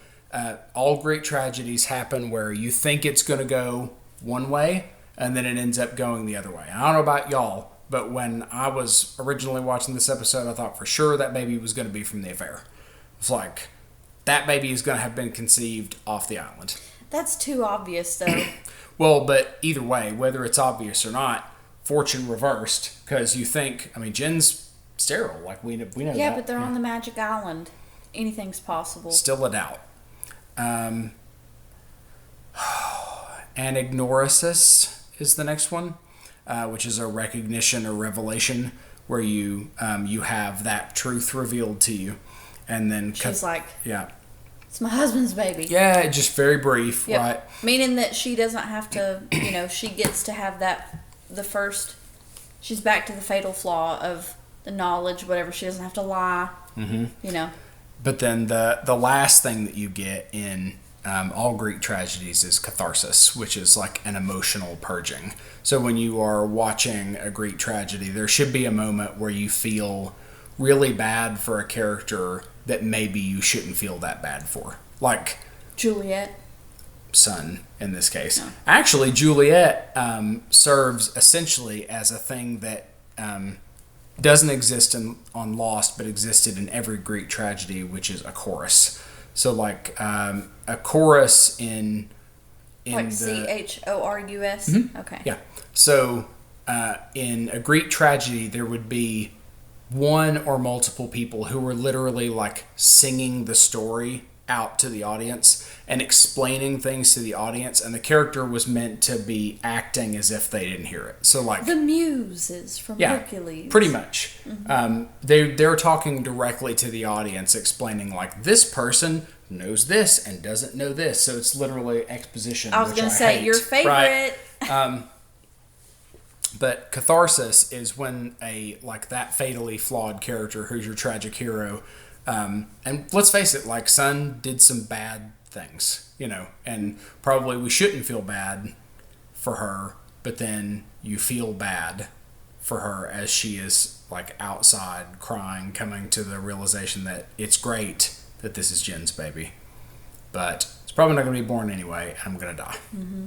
all Greek tragedies happen where you think it's going to go one way, and then it ends up going the other way. I don't know about y'all, but when I was originally watching this episode, I thought for sure that baby was going to be from the affair. It's like, that baby is going to have been conceived off the island. That's too obvious, though. Well, but either way, whether it's obvious or not, fortune reversed, because you think, I mean, Jen's sterile, like we know that. Yeah, but they're on the magic island. Anything's possible. Still a doubt. Anagnorisis is the next one, which is a recognition or revelation where you have that truth revealed to you, and then she's like, yeah, it's my husband's baby. Yeah, just very brief, yep. Right? Meaning that she doesn't have to, she gets to have she's back to the fatal flaw of the knowledge, whatever. She doesn't have to lie, But then the last thing that you get in all Greek tragedies is catharsis, which is like an emotional purging. So when you are watching a Greek tragedy, there should be a moment where you feel really bad for a character that maybe you shouldn't feel that bad for. Like Juliet. Son, in this case. No. Actually, Juliet serves essentially as a thing that doesn't exist on Lost, but existed in every Greek tragedy, which is a chorus. So, like, a chorus in like CHORUS? Mm-hmm. Okay. Yeah. So, in a Greek tragedy, there would be one or multiple people who were literally like singing the story out to the audience and explaining things to the audience, and the character was meant to be acting as if they didn't hear it. So like the Muses from Hercules. Pretty much. Mm-hmm. They're talking directly to the audience, explaining like, this person knows this and doesn't know this. So it's literally exposition. I was going to say hate, your favorite. Right? But catharsis is when that fatally flawed character who's your tragic hero, and let's face it, like, Sun did some bad things, and probably we shouldn't feel bad for her, but then you feel bad for her as she is like outside crying, coming to the realization that it's great that this is Jen's baby, but it's probably not going to be born anyway, and I'm going to die. Mm-hmm.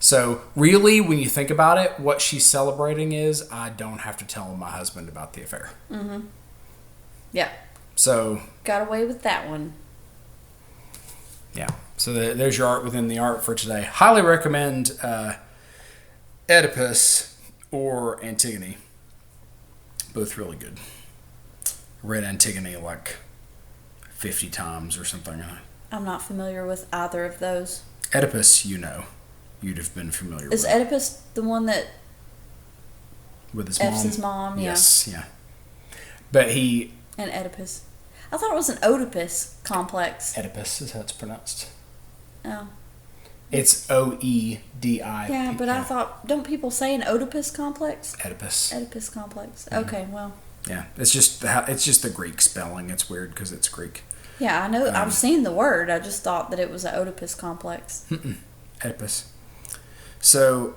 So really, when you think about it, what she's celebrating is, I don't have to tell my husband about the affair. Mm-hmm. Yeah. So got away with that one. Yeah. So there's your art within the art for today. Highly recommend Oedipus or Antigone. Both really good. Read Antigone like 50 times or something. I'm not familiar with either of those. Oedipus, you'd have been familiar with. Is Oedipus the one that with his F's mom? His mom, Yes, yeah. But he... And Oedipus. I thought it was an Oedipus complex. Oedipus is how it's pronounced. Oh. It's O-E-D-I. Yeah, but I thought, don't people say an Oedipus complex? Oedipus. Oedipus complex. Mm-hmm. Okay, well. Yeah, it's just the Greek spelling. It's weird because it's Greek. Yeah, I know. I've seen the word. I just thought that it was an Oedipus complex. Oedipus. So,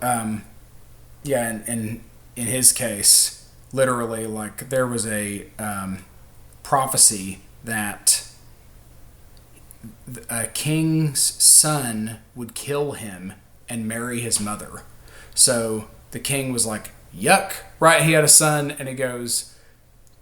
yeah, and in his case, literally, like, there was a prophecy that a king's son would kill him and marry his mother. So the king was like, yuck, right? He had a son, and he goes,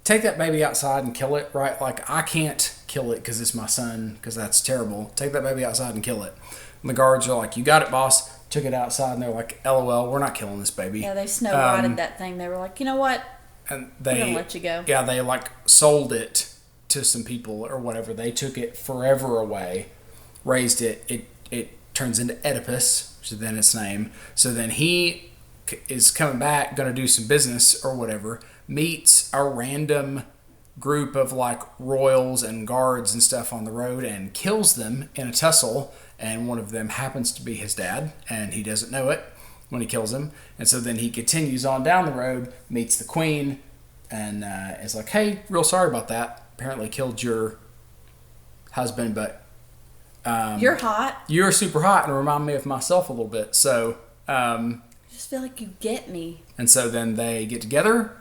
take that baby outside and kill it, right? Like, I can't kill it because it's my son, because that's terrible. Take that baby outside and kill it. And the guards are like, you got it, boss. Took it outside, and they're like, LOL, we're not killing this baby. Yeah, they Snow Whited that thing. They were like, you know what? And we're going to let you go. Yeah, they like sold it to some people or whatever. They took it forever away, raised it. It turns into Oedipus, which is then its name. So then he is coming back, going to do some business or whatever, meets a random group of like royals and guards and stuff on the road and kills them in a tussle. And one of them happens to be his dad, and he doesn't know it when he kills him. And so then he continues on down the road, meets the queen, and is like, hey, real sorry about that. Apparently killed your husband, but you're hot. You're super hot and remind me of myself a little bit. So I just feel like you get me. And so then they get together,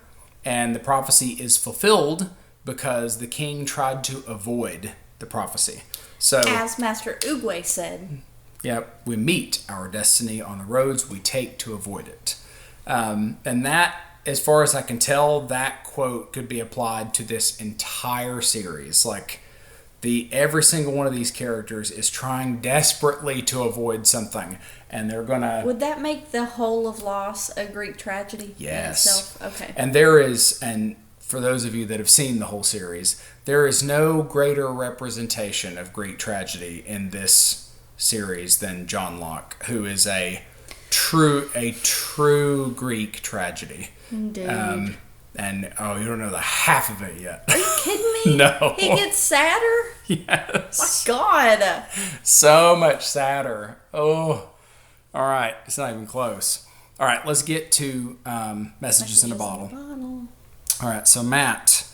and the prophecy is fulfilled because the king tried to avoid the prophecy. So, as Master Oogway said, yeah, we meet our destiny on the roads we take to avoid it. And that, as far as I can tell, that quote could be applied to this entire series. Like, every single one of these characters is trying desperately to avoid something, and they're gonna. Would that make the whole of Lost a Greek tragedy? Yes. In itself? Okay. And there is, and for those of you that have seen the whole series, there is no greater representation of Greek tragedy in this series than John Locke, who is a true Greek tragedy. Indeed. And you don't know the half of it yet. Are you kidding me? No. He gets sadder? Yes. My God. So much sadder. Oh. All right. It's not even close. All right. Let's get to messages in a bottle. All right. So, Matt,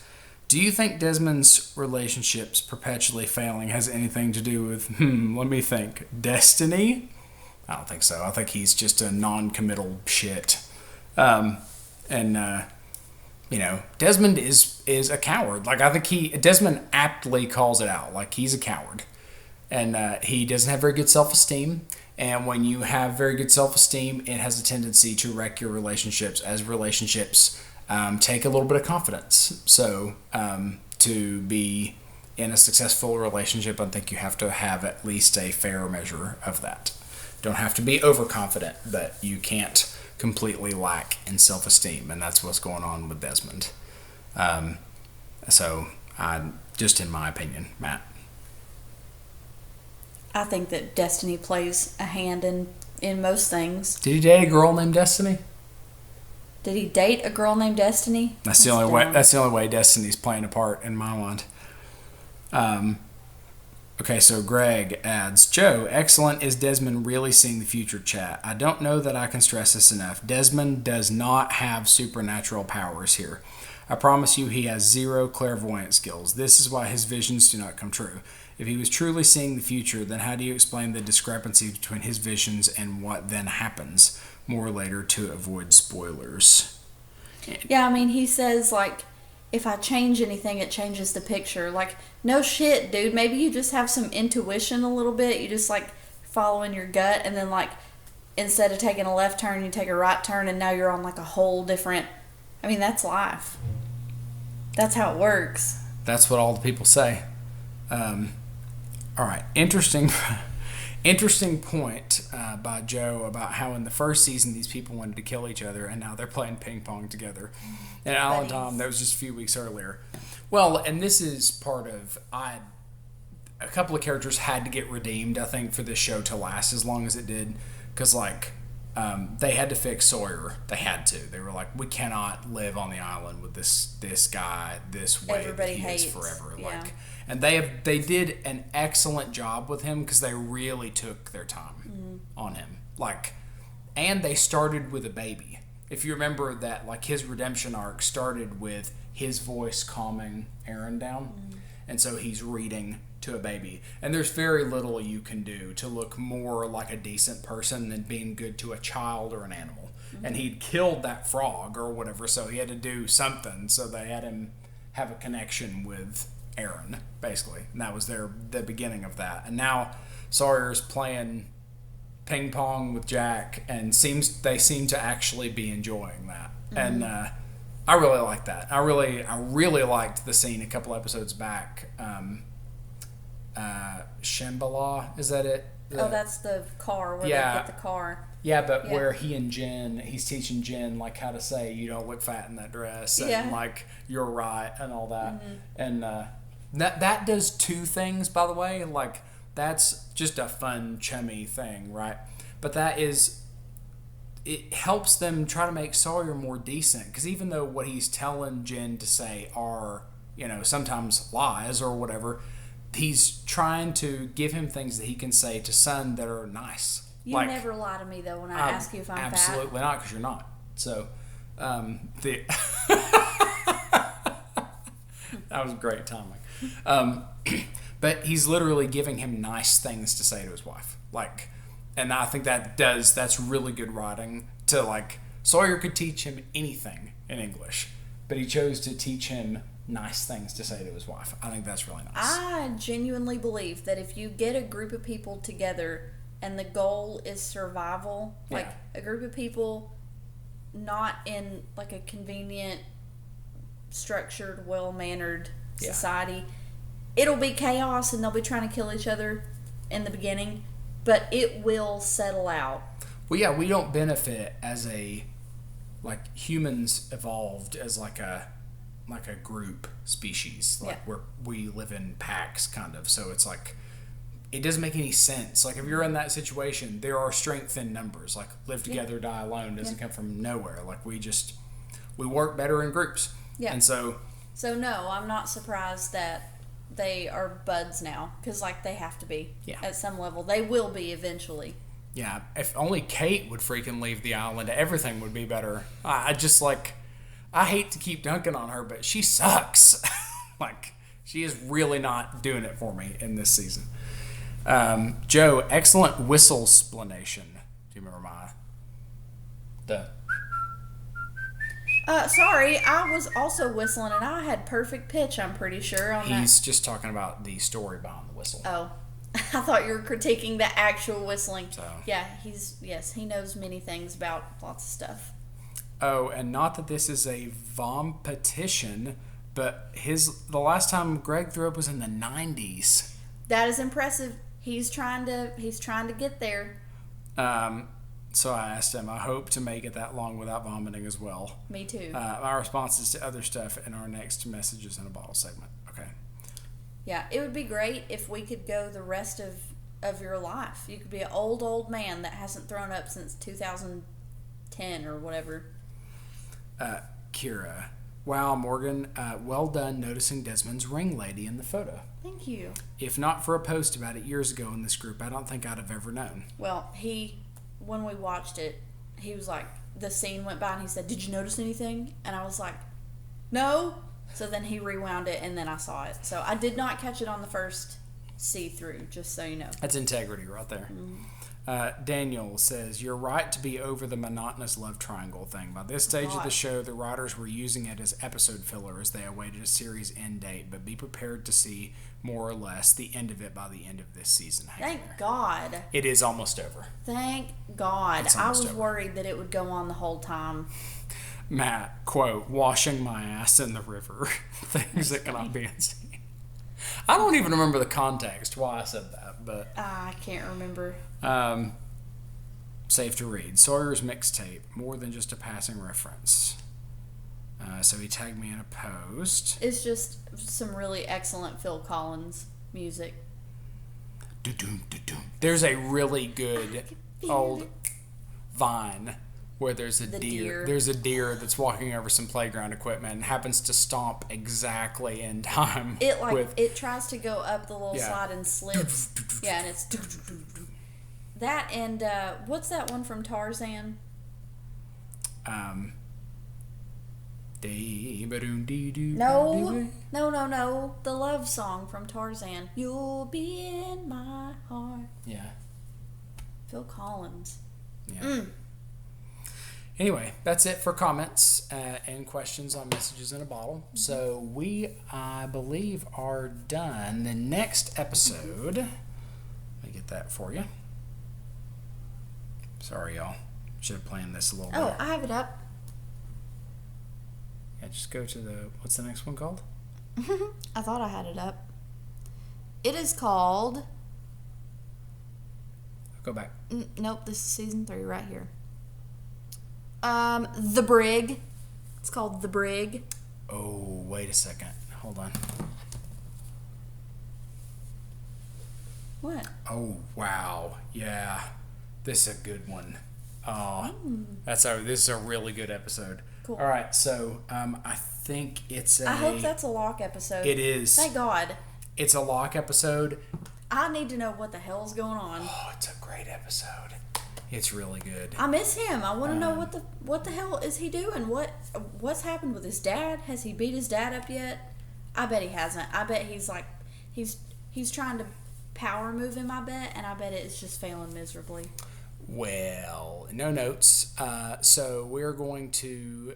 do you think Desmond's relationships perpetually failing has anything to do with, let me think, destiny? I don't think so. I think he's just a non-committal shit. Desmond is a coward. Like, I think Desmond aptly calls it out. Like, he's a coward. And he doesn't have very good self-esteem. And when you have very good self-esteem, it has a tendency to wreck your relationships, as relationships take a little bit of confidence. So, to be in a successful relationship, I think you have to have at least a fair measure of that. Don't have to be overconfident, but you can't completely lack in self-esteem, and that's what's going on with Desmond. Just in my opinion, Matt. I think that destiny plays a hand in most things. Did he date a girl named Destiny? Did he date a girl named Destiny? That's the only way. That's the only way Destiny's playing a part in my mind. Okay, so Greg adds, Joe, excellent. Is Desmond really seeing the future, chat? I don't know that I can stress this enough. Desmond does not have supernatural powers here. I promise you he has zero clairvoyant skills. This is why his visions do not come true. If he was truly seeing the future, then how do you explain the discrepancy between his visions and what then happens? More later to avoid spoilers. Yeah, I mean, he says, like, if I change anything, it changes the picture. Like, no shit, dude. Maybe you just have some intuition a little bit. You just, like, following your gut, and then, like, instead of taking a left turn, you take a right turn, and now you're on, like, a whole different... I mean, that's life. That's how it works. That's what all the people say. All right. Interesting point by Joe about how in the first season these people wanted to kill each other, and now they're playing ping pong together. And Alan Tom, that was just a few weeks earlier. Well, and this is part of... a couple of characters had to get redeemed, I think, for this show to last as long as it did. Because, like, they had to fix Sawyer. They had to. They were like, we cannot live on the island with this guy this way everybody that he hates. is forever. Yeah. Like, and they did an excellent job with him because they really took their time on him. Like, and they started with a baby. If you remember that, like, his redemption arc started with his voice calming Aaron down. And so he's reading to a baby. And there's very little you can do to look more like a decent person than being good to a child or an animal. And he'd killed that frog or whatever, so he had to do something. So they had him have a connection with Aaron, basically. And that was the beginning of that. And now Sawyer's playing ping pong with Jack, and they seem to actually be enjoying that. Mm-hmm. And I really like that. I really liked the scene a couple episodes back. Shambhala, is that it? That's the car where they get the car. Yeah, but where he's teaching Jen like how to say you don't look fat in that dress, and like you're right and all that. Mm-hmm. And that does two things, by the way. Like that's just a fun chummy thing, right? But it helps them try to make Sawyer more decent, because even though what he's telling Jen to say are sometimes lies or whatever, he's trying to give him things that he can say to Son that are nice. You never lie to me, though, when I ask you if I'm fat. Absolutely not, because you're not. So, that was great timing. But he's literally giving him nice things to say to his wife. Like, and I think that's really good writing. To, like, Sawyer could teach him anything in English, but he chose to teach him nice things to say to his wife. I think that's really nice. I genuinely believe that if you get a group of people together and the goal is survival, like a group of people not in like a convenient, structured, well-mannered society, it'll be chaos and they'll be trying to kill each other in the beginning, but it will settle out. Well, yeah, we don't benefit as humans evolved as like a group species, where we live in packs, kind of. So it's like, it doesn't make any sense. Like, if you're in that situation, there are strength in numbers. Like, live together, die alone doesn't come from nowhere. Like, we work better in groups. Yeah. And so no, I'm not surprised that they are buds now, because they have to be at some level. They will be eventually. Yeah, if only Kate would freaking leave the island, everything would be better. I hate to keep dunking on her, but she sucks. She is really not doing it for me in this season. Joe, excellent whistle explanation. Do you remember sorry, I was also whistling, and I had perfect pitch, I'm pretty sure. He's just talking about the story behind the whistle. Oh. I thought you were critiquing the actual whistling. So. Yeah, he knows many things about lots of stuff. Oh, and not that this is a vompetition, but the last time Greg threw up was in the 90s. That is impressive. He's trying to get there. So I asked him, I hope to make it that long without vomiting as well. Me too. My responses to other stuff in our next Messages in a Bottle segment. Okay. Yeah, it would be great if we could go the rest of your life. You could be an old man that hasn't thrown up since 2010 or whatever. Kira. Wow, Morgan, well done noticing Desmond's ring lady in the photo. Thank you. If not for a post about it years ago in this group, I don't think I'd have ever known. Well, when we watched it, he was like, the scene went by and he said, "Did you notice anything?" And I was like, "No." So then he rewound it, and then I saw it. So I did not catch it on the first see-through, just so you know. That's integrity right there. Mm-hmm. Daniel says, you're right to be over the monotonous love triangle thing. By this stage of the show, the writers were using it as episode filler as they awaited a series end date, but be prepared to see more or less the end of it by the end of this season. Thank God. It is almost over. Thank God. I was worried that it would go on the whole time. Matt, quote, washing my ass in the river. Things that cannot be unseen. I don't even remember the context why I said that, but I can't remember. Safe to read. Sawyer's mixtape, more than just a passing reference. So he tagged me in a post. It's just some really excellent Phil Collins music. There's a really good old Vine where there's a deer. There's a deer that's walking over some playground equipment and happens to stomp exactly in time. It tries to go up the little slide and slips. Yeah, and it's that, and what's that one from Tarzan? No. The love song from Tarzan. You'll be in my heart. Yeah. Phil Collins. Yeah. Anyway, that's it for comments and questions on Messages in a Bottle. So we, I believe, are done. The next episode, let me get that for you. Sorry, y'all. Should have planned this a little better. Oh, I have it up. Yeah, just go to the, what's the next one called? I thought I had it up. It is called... Go back. Nope, this is season 3 right here. The Brig. It's called The Brig. Oh, wait a second. Hold on. What? Oh, wow. Yeah. This is a good one. Oh, this is a really good episode. Cool. All right, so I think it's I hope that's a lock episode. It is. Thank God. It's a lock episode. I need to know what the hell's going on. Oh, it's a great episode. It's really good. I miss him. I want to know what the hell is he doing? What's happened with his dad? Has he beat his dad up yet? I bet he hasn't. I bet he's like he's trying to power move him, I bet, and I bet it's just failing miserably. Well, no notes. So we're going to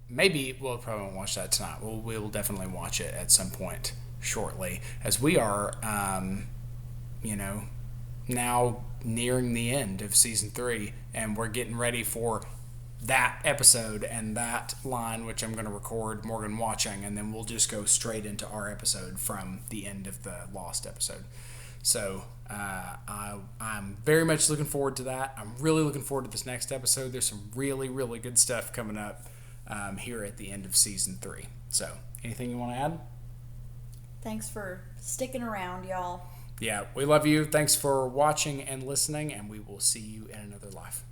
we'll probably won't watch that tonight. We'll definitely watch it at some point shortly, as we are now nearing the end of season 3, and we're getting ready for that episode and that line, which I'm going to record Morgan watching, and then we'll just go straight into our episode from the end of the Lost episode. So I'm very much looking forward to that. I'm really looking forward to this next episode. There's some really, really good stuff coming up here at the end of season 3. So anything you want to add? Thanks for sticking around, y'all. Yeah, we love you. Thanks for watching and listening, and we will see you in another life.